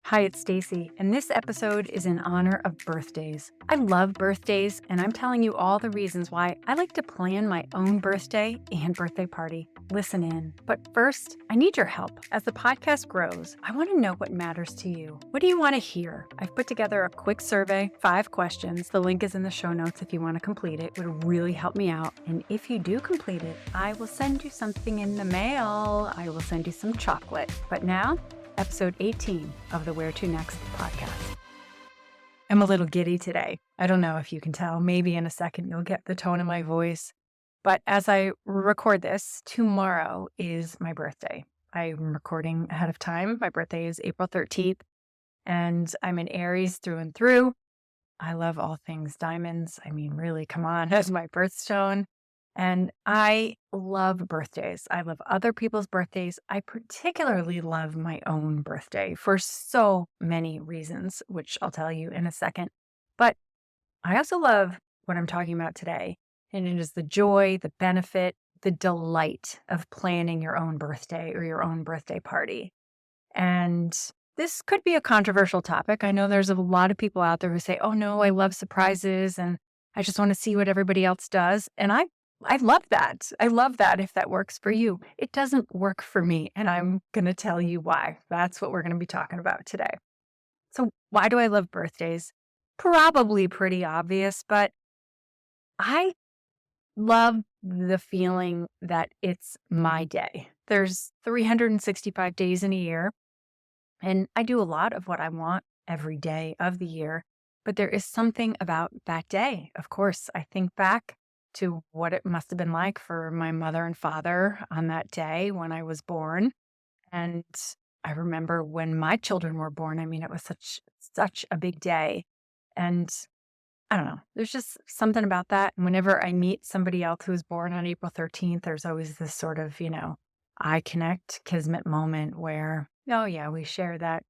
Hi, it's Stacey, and this episode is in honor of birthdays. I love birthdays, and I'm telling you all the reasons why I like to plan my own birthday and birthday party. Listen in. But first, I need your help. As the podcast grows, I want to know what matters to you. What do you want to hear? I've put together a quick survey, 5 questions. The link is in the show notes if you want to complete it. It would really help me out. And if you do complete it, I will send you something in the mail. I will send you some chocolate. But now, episode 18 of the Where to Next podcast. I'm a little giddy today. I don't know if you can tell. Maybe in a second you'll get the tone of my voice. But as I record this, tomorrow is my birthday. I'm recording ahead of time. My birthday is April 13th, and I'm an Aries through and through. I love all things diamonds. I mean, really, come on, that's my birthstone. And I love birthdays. I love other people's birthdays. I particularly love my own birthday for so many reasons, which I'll tell you in a second. But I also love what I'm talking about today. And it is the joy, the benefit, the delight of planning your own birthday or your own birthday party. And this could be a controversial topic. I know there's a lot of people out there who say, oh no, I love surprises and I just want to see what everybody else does. And I love that. I love that if that works for you. It doesn't work for me, and I'm going to tell you why. That's what we're going to be talking about today. So why do I love birthdays? Probably pretty obvious, but I love the feeling that it's my day. There's 365 days in a year, and I do a lot of what I want every day of the year, but there is something about that day. Of course, I think back to what it must have been like for my mother and father on that day when I was born. And I remember when my children were born. I mean, it was such a big day. And I don't know, there's just something about that. And whenever I meet somebody else who was born on April 13th, there's always this sort of, I connect kismet moment where, oh yeah, we share that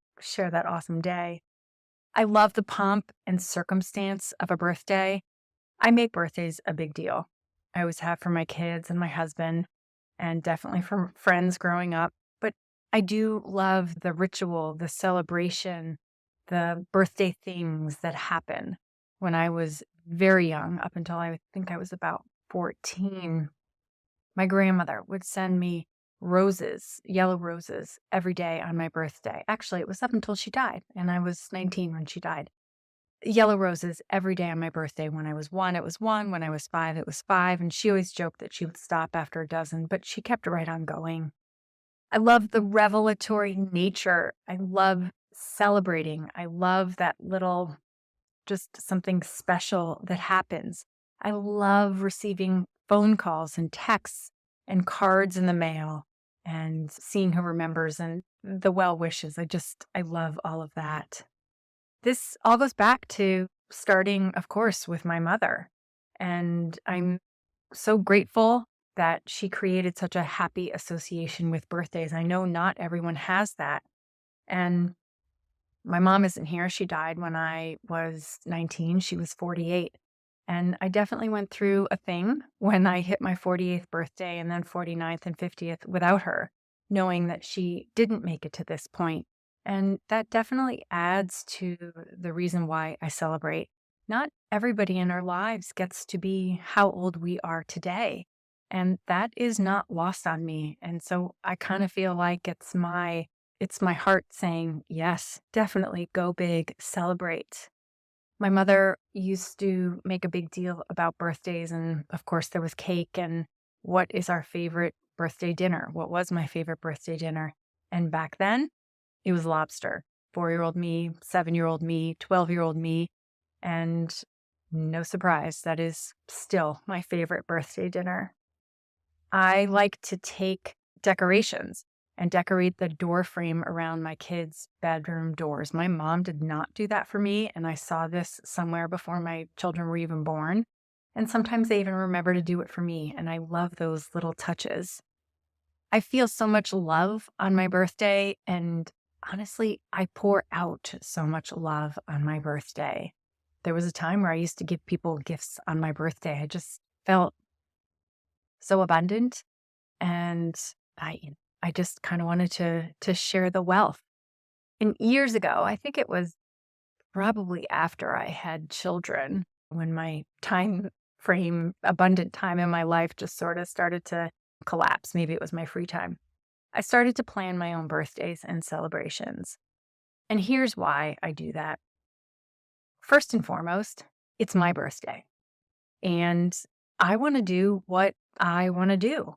awesome day. I love the pomp and circumstance of a birthday. I make birthdays a big deal. I always have for my kids and my husband, and definitely for friends growing up. But I do love the ritual, the celebration, the birthday things that happen. When I was very young, up until I think I was about 14, my grandmother would send me roses, yellow roses, every day on my birthday. Actually, it was up until she died, and I was 19 when she died. Yellow roses every day on my birthday. When I was 1, it was 1. When I was 5, it was 5. And she always joked that she would stop after a dozen, but she kept right on going. I love the revelatory nature. I love celebrating. I love that little, just something special that happens. I love receiving phone calls and texts and cards in the mail and seeing who remembers and the well wishes. I love all of that. This all goes back to starting, of course, with my mother. And I'm so grateful that she created such a happy association with birthdays. I know not everyone has that. And my mom isn't here. She died when I was 19. She was 48. And I definitely went through a thing when I hit my 48th birthday and then 49th and 50th without her, knowing that she didn't make it to this point. And that definitely adds to the reason why I celebrate. Not everybody in our lives gets to be how old we are today. And that is not lost on me. And so I kind of feel like it's my heart saying, yes, definitely go big, celebrate. My mother used to make a big deal about birthdays. And of course, there was cake. And what is our favorite birthday dinner? What was my favorite birthday dinner? And back then, it was lobster. 4-year-old me, 7-year-old me, 12-year-old me. And no surprise, that is still my favorite birthday dinner. I like to take decorations and decorate the door frame around my kids' bedroom doors. My mom did not do that for me, and I saw this somewhere before my children were even born. And sometimes they even remember to do it for me, and I love those little touches. I feel so much love on my birthday, and honestly, I pour out so much love on my birthday. There was a time where I used to give people gifts on my birthday. I just felt so abundant, and I just kind of wanted to share the wealth. And years ago, I think it was probably after I had children, when my time frame, abundant time in my life just sort of started to collapse. Maybe it was my free time. I started to plan my own birthdays and celebrations. And here's why I do that. First and foremost, it's my birthday. And I want to do what I want to do.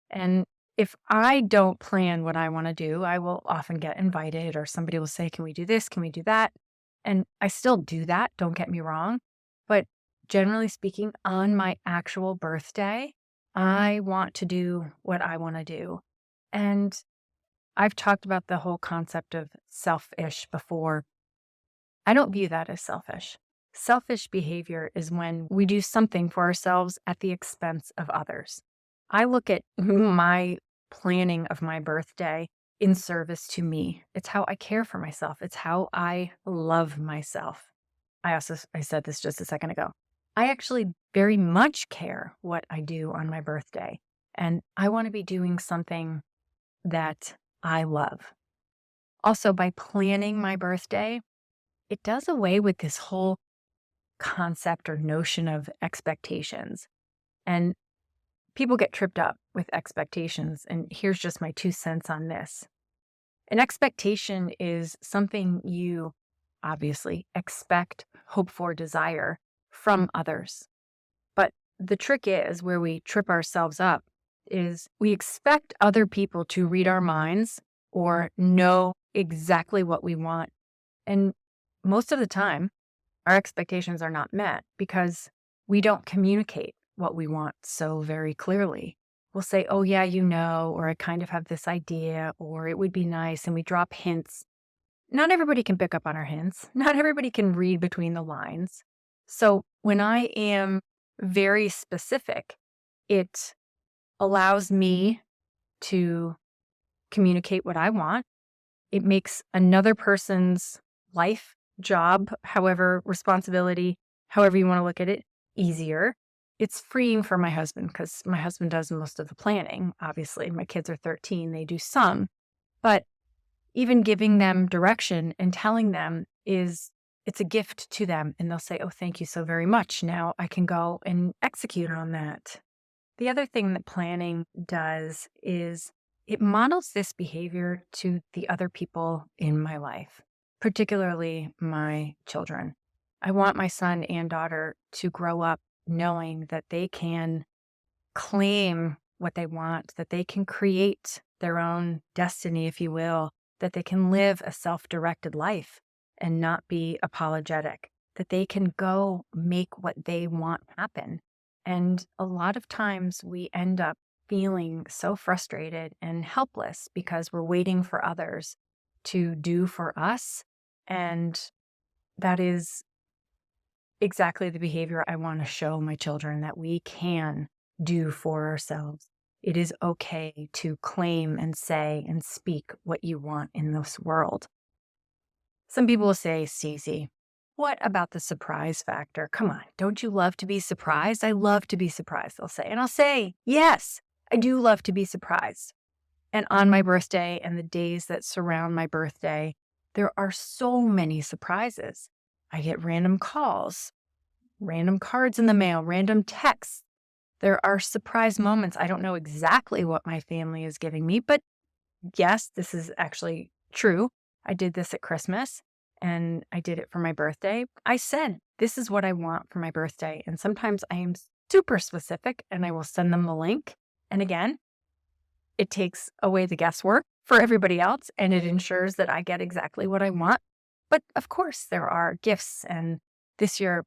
And if I don't plan what I want to do, I will often get invited or somebody will say, can we do this? Can we do that? And I still do that. Don't get me wrong. But generally speaking, on my actual birthday, I want to do what I want to do. And I've talked about the whole concept of selfish before. I don't view that as selfish. Selfish behavior is when we do something for ourselves at the expense of others. I look at my planning of my birthday in service to me. It's how I care for myself. It's how I love myself. I said this just a second ago. I actually very much care what I do on my birthday. And I want to be doing something that I love. Also, by planning my birthday, it does away with this whole concept or notion of expectations. And people get tripped up with expectations. And here's just my 2 cents on this. An expectation is something you obviously expect, hope for, desire from others. But the trick is, where we trip ourselves up, is we expect other people to read our minds or know exactly what we want. And most of the time, our expectations are not met because we don't communicate what we want so very clearly. We'll say, oh yeah, or I kind of have this idea, or it would be nice, and we drop hints. Not everybody can pick up on our hints. Not everybody can read between the lines. So when I am very specific, it allows me to communicate what I want. It makes another person's life, job, however, responsibility, however you want to look at it, easier. It's freeing for my husband because my husband does most of the planning. Obviously, my kids are 13, they do some, but even giving them direction and telling them it's a gift to them. And they'll say, oh, thank you so very much. Now I can go and execute on that. The other thing that planning does is it models this behavior to the other people in my life, particularly my children. I want my son and daughter to grow up knowing that they can claim what they want, that they can create their own destiny, if you will, that they can live a self-directed life and not be apologetic, that they can go make what they want happen. And a lot of times we end up feeling so frustrated and helpless because we're waiting for others to do for us. And that is exactly the behavior I want to show my children, that we can do for ourselves. It is okay to claim and say and speak what you want in this world. Some people will say, Stacey, what about the surprise factor? Come on, don't you love to be surprised? I love to be surprised, they'll say. And I'll say, yes, I do love to be surprised. And on my birthday and the days that surround my birthday, there are so many surprises. I get random calls, random cards in the mail, random texts. There are surprise moments. I don't know exactly what my family is giving me, but yes, this is actually true. I did this at Christmas and I did it for my birthday. I said, this is what I want for my birthday. And sometimes I am super specific and I will send them the link. And again, it takes away the guesswork for everybody else and it ensures that I get exactly what I want. But of course, there are gifts. And this year,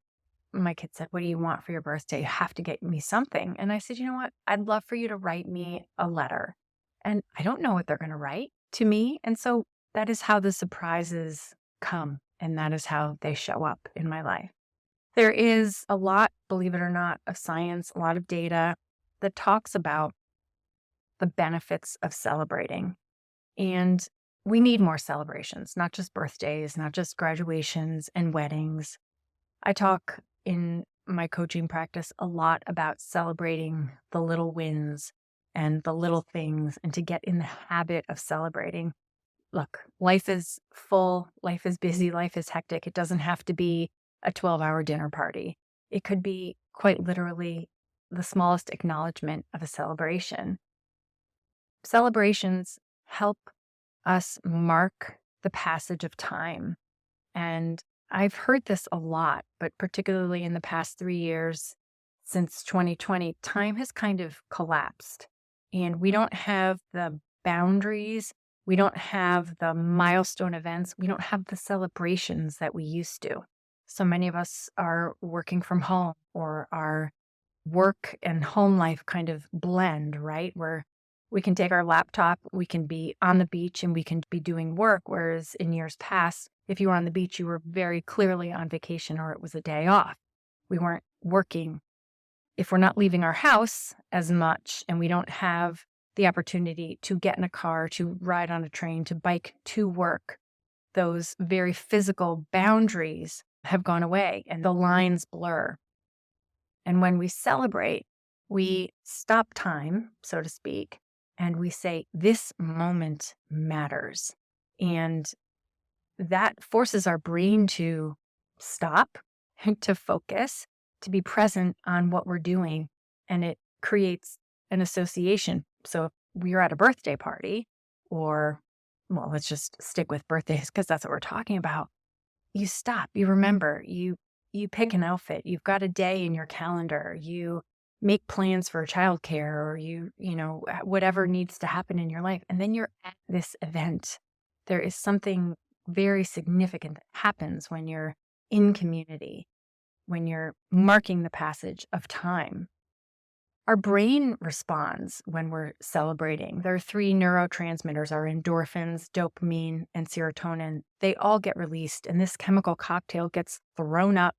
my kid said, what do you want for your birthday? You have to get me something. And I said, you know what? I'd love for you to write me a letter. And I don't know what they're going to write to me. And so that is how the surprises come. And that is how they show up in my life. There is a lot, believe it or not, of science, a lot of data that talks about the benefits of celebrating. And we need more celebrations, not just birthdays, not just graduations and weddings. I talk in my coaching practice a lot about celebrating the little wins and the little things and to get in the habit of celebrating. look, life is full, life is busy, life is hectic. It doesn't have to be a 12-hour dinner party. It could be quite literally the smallest acknowledgement of a celebration. Celebrations help us mark the passage of time. And I've heard this a lot, but particularly in the past 3 years since 2020, time has kind of collapsed. And we don't have the boundaries, we don't have the milestone events, we don't have the celebrations that we used to. So many of us are working from home, or our work and home life kind of blend, right? Where we can take our laptop, we can be on the beach, and we can be doing work. Whereas in years past, if you were on the beach, you were very clearly on vacation or it was a day off. We weren't working. If we're not leaving our house as much and we don't have the opportunity to get in a car, to ride on a train, to bike to work, those very physical boundaries have gone away and the lines blur. And when we celebrate, we stop time, so to speak, and we say, this moment matters. And that forces our brain to stop, to focus, to be present on what we're doing. And it creates an association. So if we're at a birthday party, or, well, let's just stick with birthdays because that's what we're talking about. You stop, you remember, you pick an outfit, you've got a day in your calendar, you make plans for childcare, or you know, whatever needs to happen in your life. And then you're at this event. There is something very significant that happens when you're in community, when you're marking the passage of time. Our brain responds when we're celebrating. There are 3 neurotransmitters, our endorphins, dopamine, and serotonin. They all get released, and this chemical cocktail gets thrown up,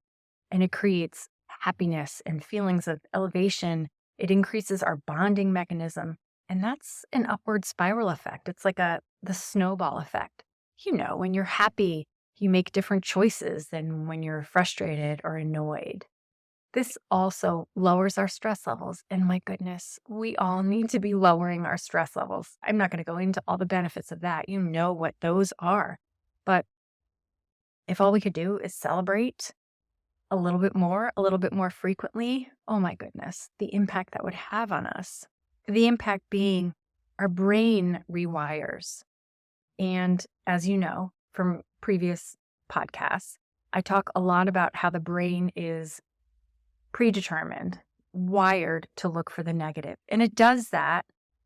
and it creates happiness and feelings of elevation. It increases our bonding mechanism, and that's an upward spiral effect. It's like the snowball effect. You know, when you're happy, you make different choices than when you're frustrated or annoyed. This also lowers our stress levels. And my goodness, we all need to be lowering our stress levels. I'm not going to go into all the benefits of that. You know what those are. But if all we could do is celebrate a little bit more frequently, oh my goodness, the impact that would have on us. The impact being our brain rewires. And as you know from previous podcasts, I talk a lot about how the brain is predetermined, wired to look for the negative. And it does that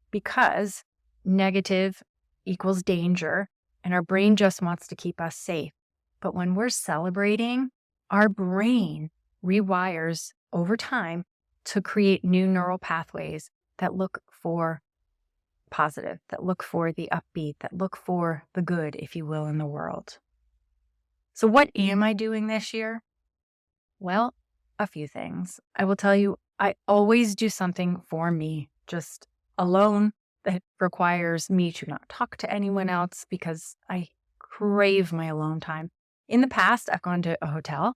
because negative equals danger, and our brain just wants to keep us safe. But when we're celebrating, our brain rewires over time to create new neural pathways that look for positive, that look for the upbeat, that look for the good, if you will, in the world. So what am I doing this year? Well, a few things. I will tell you, I always do something for me, just alone, that requires me to not talk to anyone else because I crave my alone time. In the past, I've gone to a hotel.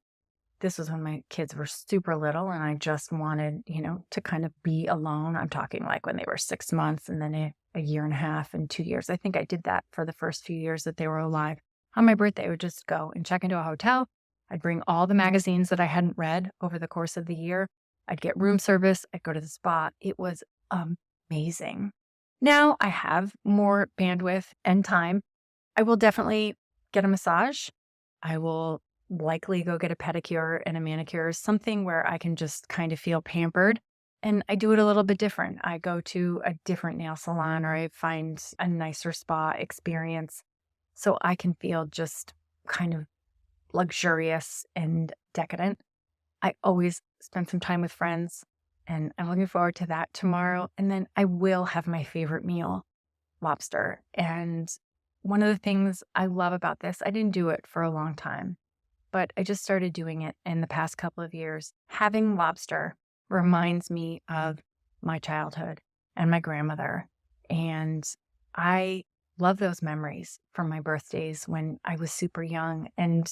This was when my kids were super little and I just wanted, to kind of be alone. I'm talking like when they were 6 months and then a year and a half and 2 years. I think I did that for the first few years that they were alive. On my birthday, I would just go and check into a hotel. I'd bring all the magazines that I hadn't read over the course of the year. I'd get room service. I'd go to the spa. It was amazing. Now I have more bandwidth and time. I will definitely get a massage. I will likely go get a pedicure and a manicure, something where I can just kind of feel pampered. And I do it a little bit different. I go to a different nail salon, or I find a nicer spa experience so I can feel just kind of luxurious and decadent. I always spend some time with friends, and I'm looking forward to that tomorrow. And then I will have my favorite meal, lobster. And one of the things I love about this, I didn't do it for a long time, but I just started doing it in the past couple of years. Having lobster reminds me of my childhood and my grandmother. And I love those memories from my birthdays when I was super young, and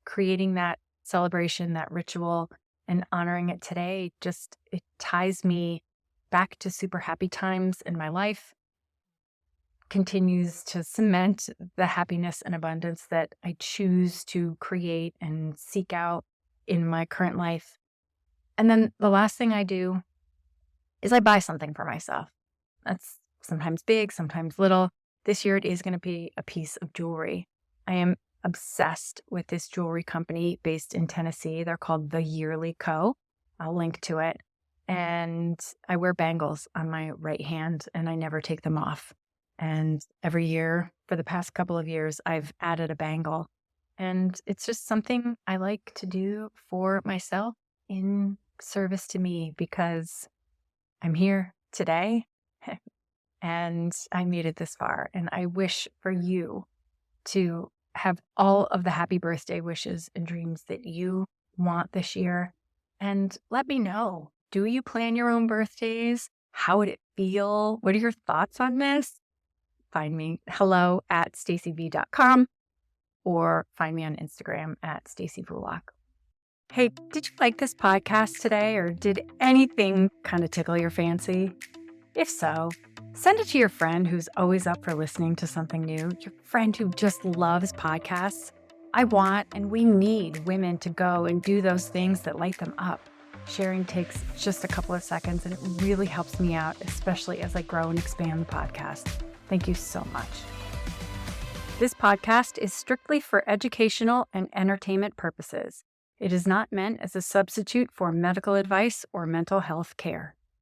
creating that celebration, that ritual, and honoring it today, it ties me back to super happy times in my life. continues to cement the happiness and abundance that I choose to create and seek out in my current life. And then the last thing I do is I buy something for myself. That's sometimes big, sometimes little. This year it is going to be a piece of jewelry. I am obsessed with this jewelry company based in Tennessee. They're called The Yearly Co. I'll link to it. And I wear bangles on my right hand and I never take them off. And every year for the past couple of years, I've added a bangle. And it's just something I like to do for myself in service to me because I'm here today and I made it this far. And I wish for you to have all of the happy birthday wishes and dreams that you want this year. And let me know, do you plan your own birthdays? How would it feel? What are your thoughts on this? Find me hello@staceyv.com or find me on Instagram @StaceyVulak. Hey, did you like this podcast today or did anything kind of tickle your fancy? If so, send it to your friend who's always up for listening to something new, your friend who just loves podcasts. I want and we need women to go and do those things that light them up. Sharing takes just a couple of seconds and it really helps me out, especially as I grow and expand the podcast. Thank you so much. This podcast is strictly for educational and entertainment purposes. It is not meant as a substitute for medical advice or mental health care.